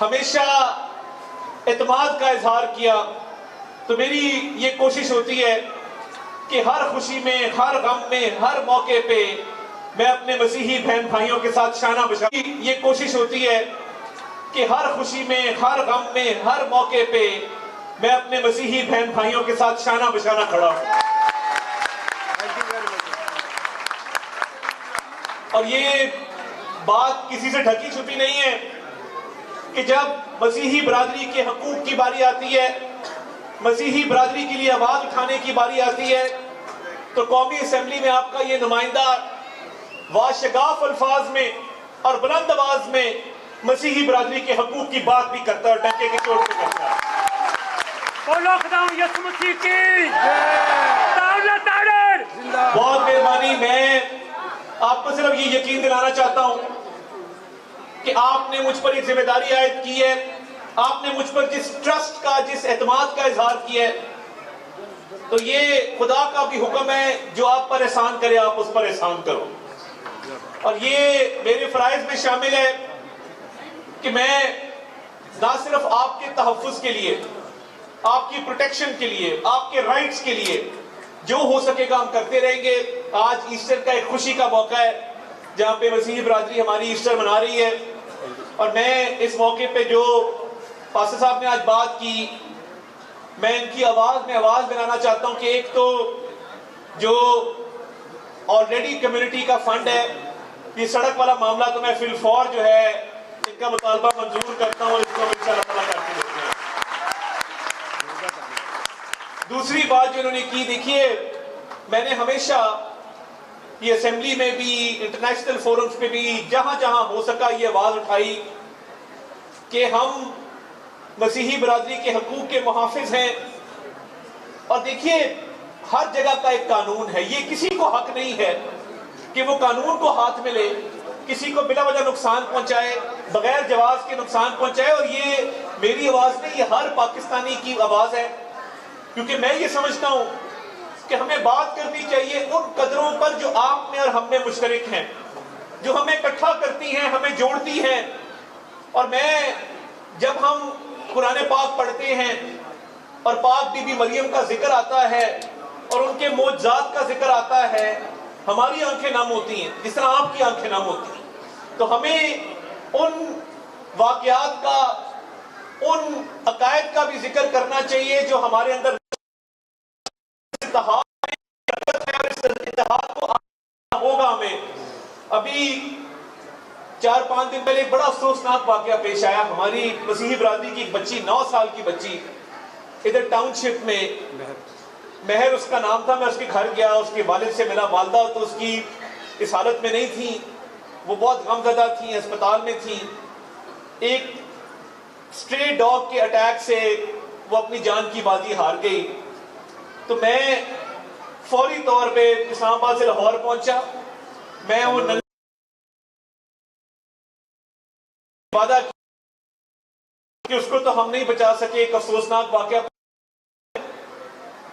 हमेशा एतमाद का इजहार किया। तो मेरी ये कोशिश होती है कि हर खुशी में, हर गम में, हर मौके पे मैं अपने मसीही बहन भाइयों के साथ शाना बशाना, ये कोशिश होती है कि हर खुशी में, हर गम में, हर मौके पे मैं अपने मसीही बहन भाइयों के साथ शाना बशाना खड़ा हूं। और ये बात किसी से ढकी छुपी नहीं है कि जब मसीही बरादरी के हकूक की बारी आती है, मसीही बरादरी के लिए आवाज उठाने की बारी आती है, तो कौमी असेंबली में आपका ये नुमाइंदा वाशगाफ अल्फाज में और बुलंद आवाज में मसीही बरादरी के हकूक की बात भी करता है और डंके की चोट पे करता है। बहुत मेहरबानी। मैं आपको सिर्फ ये यकीन दिलाना चाहता हूं कि आपने मुझ पर एक जिम्मेदारी आयद की है, आपने मुझ पर जिस ट्रस्ट का, जिस एतमाद का इजहार किया है, तो ये खुदा का भी हुक्म है, जो आप पर एहसान करे आप उस पर एहसान करो। और ये मेरे फराइज में शामिल है कि मैं ना सिर्फ आपके तहफ़्फ़ुज़ के लिए, आपकी प्रोटेक्शन के लिए, आपके राइट्स के लिए जो हो सकेगा हम करते रहेंगे। आज ईस्टर का एक खुशी का मौका है जहां पे मसीही बरादरी हमारी ईस्टर मना रही है, और मैं इस मौके पे जो पास्टर साहब ने आज बात की, मैं इनकी आवाज में आवाज बनाना चाहता हूं कि एक तो जो ऑलरेडी कम्युनिटी का फंड है, ये सड़क वाला मामला, तो मैं फिलफौर जो है इनका मुतालबा मंजूर करता हूं, इसको इंशाअल्लाह ताला करके देते हैं। दूसरी बात जो इन्होंने की, देखिए मैंने हमेशा ये असेंबली में भी, इंटरनेशनल फोरम्स पे भी, जहां जहां हो सका ये आवाज उठाई कि हम मसीही बरादरी के हकूक के मुहाफिज हैं। और देखिए हर जगह का एक कानून है, ये किसी को हक नहीं है कि वो कानून को हाथ में ले, किसी को बिला वजह नुकसान पहुंचाए, बगैर जवाब के नुकसान पहुंचाए। और ये मेरी आवाज नहीं, ये हर पाकिस्तानी की आवाज है, क्योंकि मैं ये समझता हूं कि हमें बात करनी चाहिए उन कदरों पर जो आप में और हम में मुश्तरक हैं, जो हमें इकट्ठा करती हैं, हमें जोड़ती हैं। और मैं, जब हम कुरान पाक पढ़ते हैं और पाक बीबी मरियम का जिक्र आता है और उनके मौजज़ात का जिक्र आता है, हमारी आंखें नम होती हैं जिस तरह आपकी आंखें नम होती हैं। तो हमें उन वाक़यात का, उन अकायद का भी जिक्र करना चाहिए जो हमारे अंदर होगा। हमें अभी 4-5 दिन पहले एक बड़ा अफसोसनाक वाकया पेश आया। हमारी मसीही बरादरी की एक बच्ची, 9 साल की बच्ची, इधर टाउनशिप में, महर उसका नाम था, मैं उसके घर गया, उसके वालिद से मिला। वालदा तो उसकी इस हालत में नहीं थी, वो बहुत गमज़दा थी, अस्पताल में थी। एक स्ट्रे डॉग के अटैक से वो अपनी जान की बाजी हार गई। तो मैं फौरी तौर पे इस्लामाबाद से लाहौर पहुंचा। मैं वो वादा कि उसको तो हम नहीं बचा सके, एक अफसोसनाक वाकया।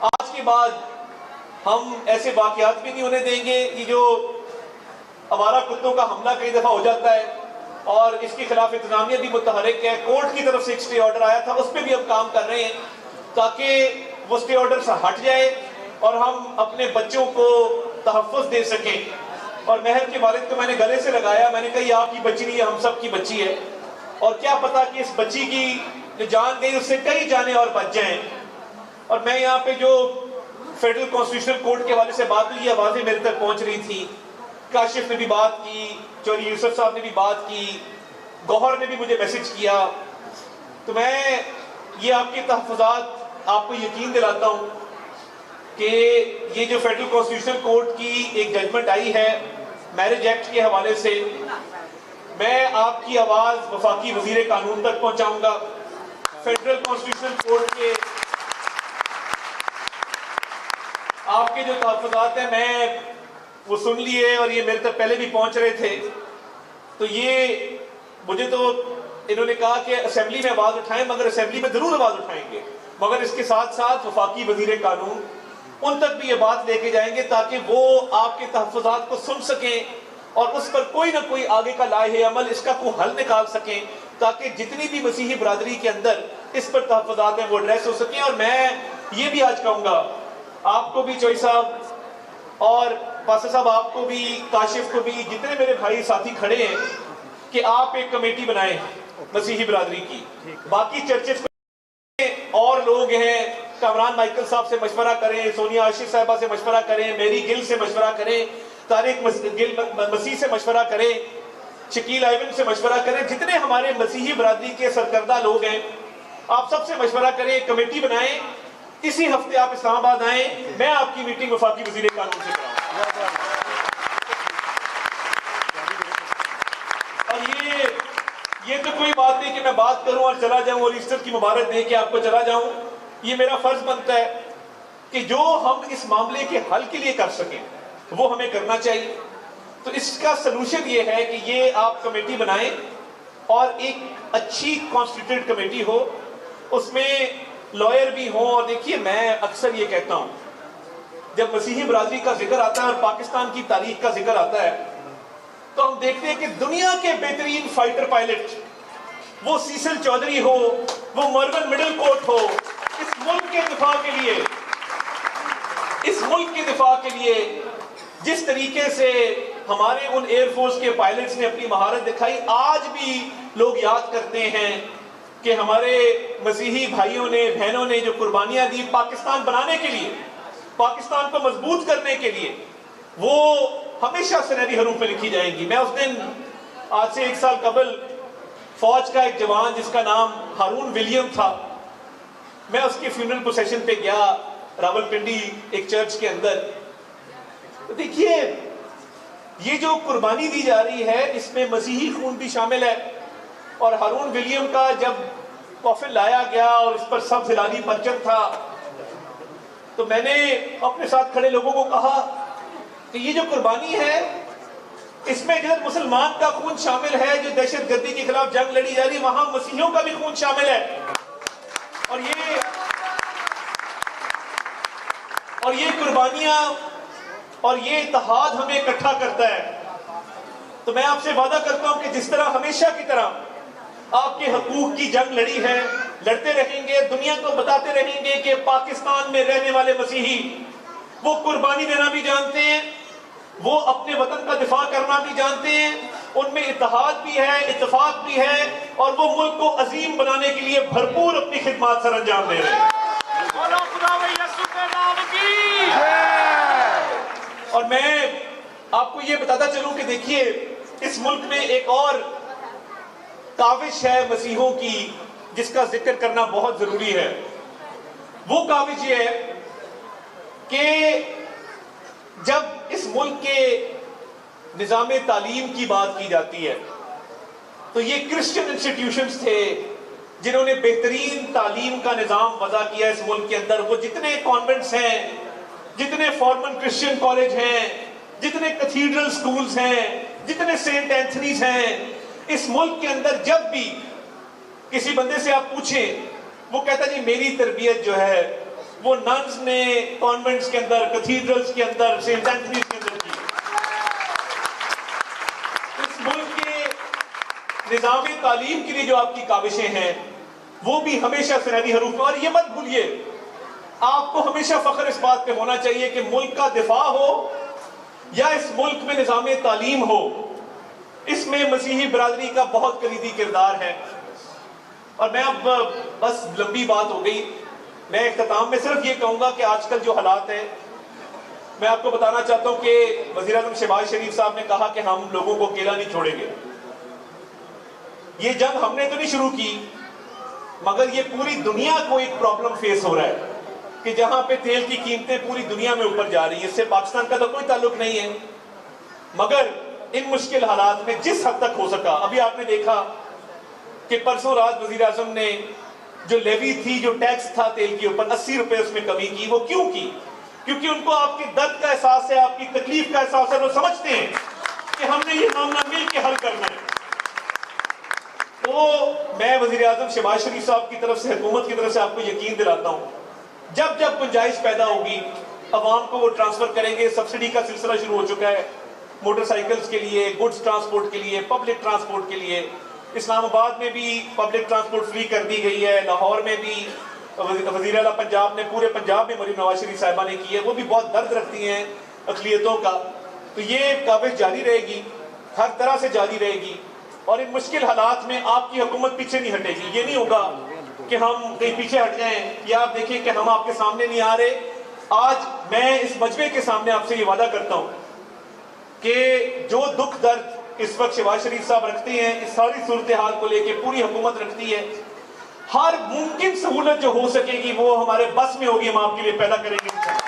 आज के बाद हम ऐसे वाकयात भी नहीं होने देंगे। ये जो आवारा कुत्तों का हमला कई दफा हो जाता है और इसके खिलाफ इंतजामिया भी मुतहरिक है, कोर्ट की तरफ से एक स्टे ऑर्डर आया था, उस पर भी हम काम कर रहे हैं ताकि वो स्टे ऑर्डर से हट जाए और हम अपने बच्चों को तहफ़्फ़ुज़ दे सकें। और महर के वालिद को मैंने गले से लगाया, मैंने कहा ये आपकी बच्ची नहीं है, हम सब की बच्ची है, और क्या पता कि इस बच्ची की जो जान गई उससे कई जाने और बच जाएं। और मैं यहाँ पे जो फेडरल कॉन्स्टिट्यूशनल कोर्ट के हवाले से बात हुई, आवाज़ें मेरे तक पहुँच रही थी। काशिफ ने भी बात की, चौधरी यूसुफ साहब ने भी बात की, गौहर ने भी मुझे मैसेज किया। तो मैं ये आपके तहफ़्फ़ुज़ात आपको यकीन दिलाता हूँ कि ये जो फेडरल कॉन्स्टिट्यूशनल कोर्ट की एक जजमेंट आई है मैरिज एक्ट के हवाले से, मैं आपकी आवाज़ वफाकी वज़ीर कानून तक पहुँचाऊँगा। फेडरल कॉन्स्टिट्यूशनल कोर्ट के आपके जो तहफ़्फ़ुज़ात हैं मैं वो सुन लिए और ये मेरे तक पहले भी पहुँच रहे थे। तो ये मुझे तो इन्होंने कहा कि असेंबली में आवाज़ उठाएं, मगर असेंबली में ज़रूर आवाज़ उठाएंगे, मगर इसके साथ साथ वफाकी वज़ीर कानून उन तक भी ये बात लेके जाएंगे ताकि वो आपके तहफ़्फ़ुज़ात को सुन सकें और उस पर कोई ना कोई आगे का लाहे अमल, इसका कोई हल निकाल सकें। ताकि जितनी भी मसीही बरादरी के अंदर इस पर तहफ़्फ़ुज़ात हैं वो एड्रेस हो सकें। और मैं ये भी आज कहूँगा आपको भी, चोई साहब और पासा साहब, आपको भी, काशिफ को भी, जितने मेरे भाई साथी खड़े हैं, कि आप एक कमेटी बनाएं मसीही बरादरी की। बाकी चर्चेस और लोग हैं, कामरान माइकल साहब से मशवरा करें, सोनिया आशिफ साहिबा से मशवरा करें, मेरी गिल से मशवरा करें, तारिक गिल मसीह से मशवरा करें, शकील आइवन से मशवरा करें, जितने हमारे मसीही बरादरी के सरकर्दा लोग हैं, आप सबसे मशवरा करें, कमेटी बनाएं। इसी हफ्ते आप इस्लामाबाद आए, मैं आपकी मीटिंग वफाकी वजीर कानून से कराऊंगा। और ये तो कोई बात नहीं कि मैं बात करूं और चला जाऊं और ईस्टर की मुबारक दे के आपको चला जाऊं। ये मेरा फर्ज बनता है कि जो हम इस मामले के हल के लिए कर सकें वो हमें करना चाहिए। तो इसका सलूशन ये है कि ये आप कमेटी बनाएं और एक अच्छी कॉन्स्टिट्यूटेड कमेटी हो, उसमें लॉयर भी हो। और देखिए, मैं अक्सर ये कहता हूं, जब मसीही बरादरी का जिक्र आता है और पाकिस्तान की तारीख का जिक्र आता है, तो हम देखते हैं कि दुनिया के बेहतरीन फाइटर पायलट, वो सीसल चौधरी हो, वो मॉर्गन मिडल कोर्ट हो, इस मुल्क के दिफा के लिए जिस तरीके से हमारे उन एयरफोर्स के पायलट्स ने अपनी महारत दिखाई, आज भी लोग याद करते हैं कि हमारे मसीही भाइयों ने, बहनों ने जो कुर्बानियां दी पाकिस्तान बनाने के लिए, पाकिस्तान को मजबूत करने के लिए, वो हमेशा सुनहरी हरूफ में लिखी जाएंगी। मैं उस दिन, आज से 1 साल कबल, फौज का एक जवान जिसका नाम हारून विलियम था, मैं उसके फ्यूनरल प्रोसेशन पे गया रावलपिंडी एक चर्च के अंदर। तो देखिए, ये जो कुर्बानी दी जा रही है इसमें मसीही खून भी शामिल है। और हारून विलियम का जब कॉफिन लाया गया और इस पर सब जिलानी परचम था, तो मैंने अपने साथ खड़े लोगों को कहा कि ये जो कुर्बानी है, इसमें जिधर मुसलमान का खून शामिल है जो दहशतगर्दी के खिलाफ जंग लड़ी जा रही है, वहां मसीहियों का भी खून शामिल है। और ये कुर्बानियां और ये इत्तेहाद हमें इकट्ठा करता है। तो मैं आपसे वादा करता हूं कि जिस तरह हमेशा की तरह आपके हकूक की जंग लड़ी है, लड़ते रहेंगे, दुनिया को बताते रहेंगे कि पाकिस्तान में रहने वाले मसीही वो कुर्बानी देना भी जानते हैं, वो अपने वतन का दिफा करना भी जानते हैं, उनमें इत्तेहाद भी है, इत्तेफाक भी है, और वो मुल्क को अजीम बनाने के लिए भरपूर अपनी खिदमत सर अंजाम दे रहे हैं। और मैं आपको ये बताता चलूं कि देखिए, इस मुल्क में एक और काविश है मसीहों की जिसका जिक्र करना बहुत जरूरी है। वो काविश ये है कि जब इस मुल्क के निज़ाम तालीम की बात की जाती है, तो ये क्रिश्चियन इंस्टीट्यूशंस थे जिन्होंने बेहतरीन तालीम का निज़ाम वज़ा किया इस मुल्क के अंदर। वो जितने कॉन्वेंट्स हैं, जितने फॉर्मल क्रिश्चियन कॉलेज हैं, जितने कैथीड्रल स्कूल्स हैं, जितने सेंट एंथनीज हैं, इस मुल्क के अंदर जब भी किसी बंदे से आप पूछें, वो कहता जी मेरी तरबियत जो है वो नन्स ने कॉन्वेंट्स के अंदर, कैथीड्रल्स के अंदर, सेंट एंथनीज के अंदर की। इस मुल्क के निज़ाम तालीम के लिए जो आपकी काविशें हैं वो भी हमेशा सुनहरी हरूफ। और ये मत भूलिए, आपको हमेशा फख्र इस बात पे होना चाहिए कि मुल्क का दिफा हो या इस मुल्क में निज़ाम तालीम हो, इसमें मसीही बरादरी का बहुत कलीदी किरदार है। और मैं अब बस लंबी बात हो गई, मैं इख्तिताम में सिर्फ ये कहूंगा कि आजकल जो हालात हैं, मैं आपको बताना चाहता हूं कि वज़ीर आज़म शहबाज शरीफ साहब ने कहा कि हम लोगों को अकेला नहीं छोड़ेंगे। ये जंग हमने तो नहीं शुरू की, मगर ये पूरी दुनिया को एक प्रॉब्लम फेस हो रहा है कि जहां पे तेल की कीमतें पूरी दुनिया में ऊपर जा रही है। इससे पाकिस्तान का तो कोई ताल्लुक नहीं है, मगर इन मुश्किल हालात में जिस हद तक हो सका, अभी आपने देखा कि परसों रात वज़ीर आज़म ने जो लेवी थी, जो टैक्स था तेल के ऊपर, 80 रुपए उसमें कमी की। वो क्यों की? क्योंकि उनको आपके दर्द का एहसास है, आपकी तकलीफ का एहसास है। वो समझते हैं कि हमने ये मामला मिल के हल करना है। तो मैं वज़ीर आज़म शहबाज शरीफ साहब की तरफ से, हुकूमत की तरफ से आपको यकीन दिलाता हूँ, जब जब गुंजाइश पैदा होगी अवाम को वो ट्रांसफर करेंगे। सब्सिडी का सिलसिला शुरू हो चुका है मोटरसाइकिल्स के लिए, गुड्स ट्रांसपोर्ट के लिए, पब्लिक ट्रांसपोर्ट के लिए। इस्लामाबाद में भी पब्लिक ट्रांसपोर्ट फ्री कर दी गई है, लाहौर में भी वज़ीर आला पंजाब ने पूरे पंजाब में मरीम नवाज शरीफ साहिबा ने की है, वो भी बहुत दर्द रखती हैं अक़लियतों का। तो ये काबिज़ जारी रहेगी, हर तरह से जारी रहेगी, और इन मुश्किल हालात में आपकी हुकूमत पीछे नहीं हटेगी। ये नहीं होगा कि हम कहीं पीछे हट जाएं, या आप देखिए कि हम आपके सामने नहीं आ रहे। आज मैं इस मजमे के सामने आपसे ये वादा करता हूँ कि जो दुख दर्द इस वक्त शहबाज शरीफ साहब रखते हैं, इस सारी सूरत हाल को लेके पूरी हुकूमत रखती है, हर मुमकिन सहूलत जो हो सकेगी वो हमारे बस में होगी, हम आपके लिए पैदा करेंगे।